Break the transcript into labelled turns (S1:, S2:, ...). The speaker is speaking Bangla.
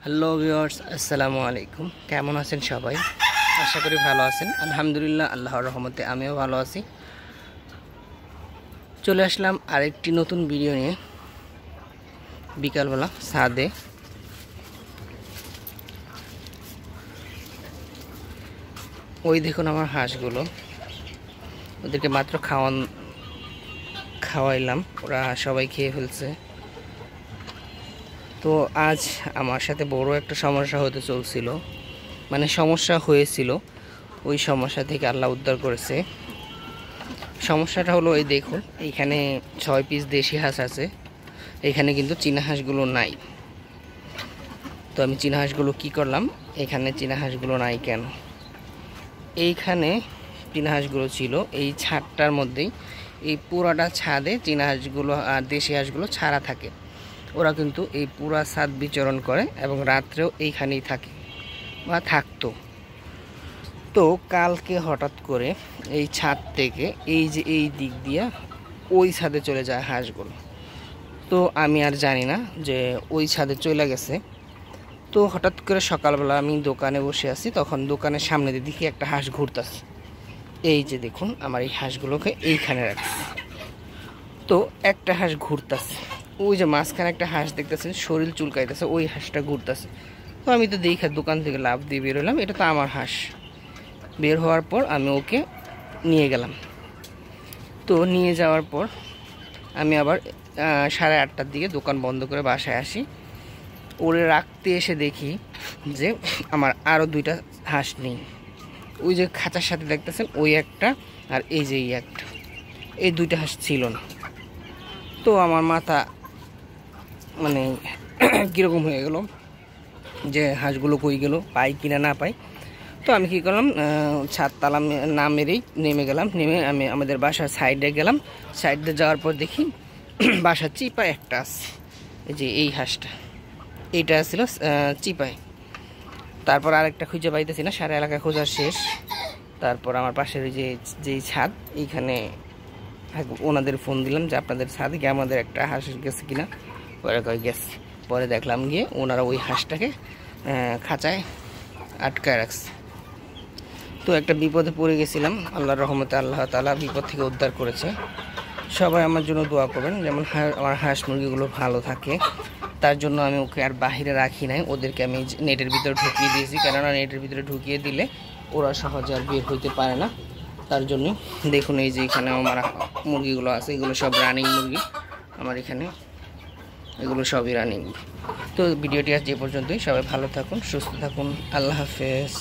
S1: হ্যালো ভিউয়ার্স, আসসালামু আলাইকুম। কেমন আছেন সবাই? আশা করি ভালো আছেন। আলহামদুলিল্লাহ, আল্লাহর রহমতে আমিও ভালো আছি। চলে আসলাম আরেকটি নতুন ভিডিও নিয়ে। বিকালবেলা ছাদে ওই দেখুন আমার হাঁসগুলো, ওদেরকে মাত্র খাওয়াইলাম, ওরা সবাই খেয়ে ফেলছে। তো আজ আমার সাথে বড় একটা সমস্যা হয়েছিল। ওই সমস্যা থেকে আল্লাহ উদ্ধার করেছে। সমস্যাটা হলো, এই দেখুন এইখানে 6 পিস দেশি হাঁস আছে, এখানে কিন্তু চীনা হাঁসগুলো নাই। তো আমি চীনা হাঁসগুলো কী করলাম, এখানে চীনা হাঁসগুলো নাই কেন? এইখানে চীনা হাঁসগুলো ছিল এই ছাদটার মধ্যেই। এই পুরাটা ছাদে চীনা হাঁসগুলো আর দেশি হাঁসগুলো ছাড়া থাকে। ওরা কিন্তু এই পুরা ছাদ বিচরণ করে এবং রাত্রেও এইখানেই থাকে বা থাকতো। তো কালকে হঠাৎ করে এই ছাদ থেকে এই দিক দিয়ে ওই ছাদে চলে যায় হাঁসগুলো। তো আমি আর জানি না যে ওই ছাদে চলে গেছে। তো হঠাৎ করে সকালবেলা আমি দোকানে বসে আছি, তখন দোকানের সামনে দিয়ে দেখি একটা হাঁস ঘুরতেছে। এই যে দেখুন আমার এই হাঁসগুলোকে এইখানে রাখছি। তো একটা হাঁস ঘুরতেছে, ওই যে মাঝখানে একটা হাঁস দেখতেছেন শরীর চুলকাইতেছে, ওই হাঁসটা ঘুরতেছে। তো আমি তো দেখে দোকান থেকে লাফ দিয়ে বেরোলাম, এটা তো আমার হাঁস। বের হওয়ার পর আমি ওকে নিয়ে গেলাম। তো নিয়ে যাওয়ার পর আমি আবার 8:30টার দিকে দোকান বন্ধ করে বাসায় আসি। ওরে রাখতে এসে দেখি যে আমার আরও 2টা হাঁস নেই। ওই যে খাঁচার সাথে দেখতেছেন ওই একটা, আর এই যে এই একটা, এই 2টা হাঁস ছিল না। তো আমার মাথা মানে কীরকম হয়ে গেল যে হাঁসগুলো কই গেল, পাই কিনা না পাই। তো আমি কী করলাম, ছাদ তালা না মেরেই নেমে গেলাম। নেমে আমি আমাদের বাসার সাইডে গেলাম। সাইডে যাওয়ার পর দেখি বাসার চিপায় একটা আছে, এই যে এই হাঁসটা, এইটা ছিল চিপায়। তারপর আরেকটা খুঁজে পাইতেছি না, সারা এলাকা খোঁজা শেষ। তারপর আমার পাশের ওই যেই ছাদ, এইখানে ওনাদের ফোন দিলাম যে আপনাদের ছাদে কি আমাদের একটা হাঁস গেছে কিনা। পরে কই গেছে। পরে দেখলাম গিয়ে ওনারা ওই হাঁসটাকে খাঁচায় আটকায় রাখছে। তো একটা বিপদে পড়ে গেছিলাম, আল্লাহর রহমতে আল্লাহ তাআলা বিপদ থেকে উদ্ধার করেছে। সবাই আমার জন্য দোয়া করবেন, যেমন আমার হাঁস মুরগিগুলো ভালো থাকে। তার জন্য আমি ওকে আর বাহিরে রাখি নাই, ওদেরকে আমি নেটের ভিতরে ঢুকিয়ে দিয়েছি। কেননা নেটের ভিতরে ঢুকিয়ে দিলে ওরা সহজে আর বের হইতে পারে না। তার জন্যই দেখুন এই যে এখানে আমার মুরগিগুলো আছে, এগুলো সব রানিং মুরগি আমার এখানে, এগুলো সবই রানিং। তো ভিডিওটি আজ যে পর্যন্তই। সবাই ভালো থাকুন, সুস্থ থাকুন, আল্লাহ হাফেজ।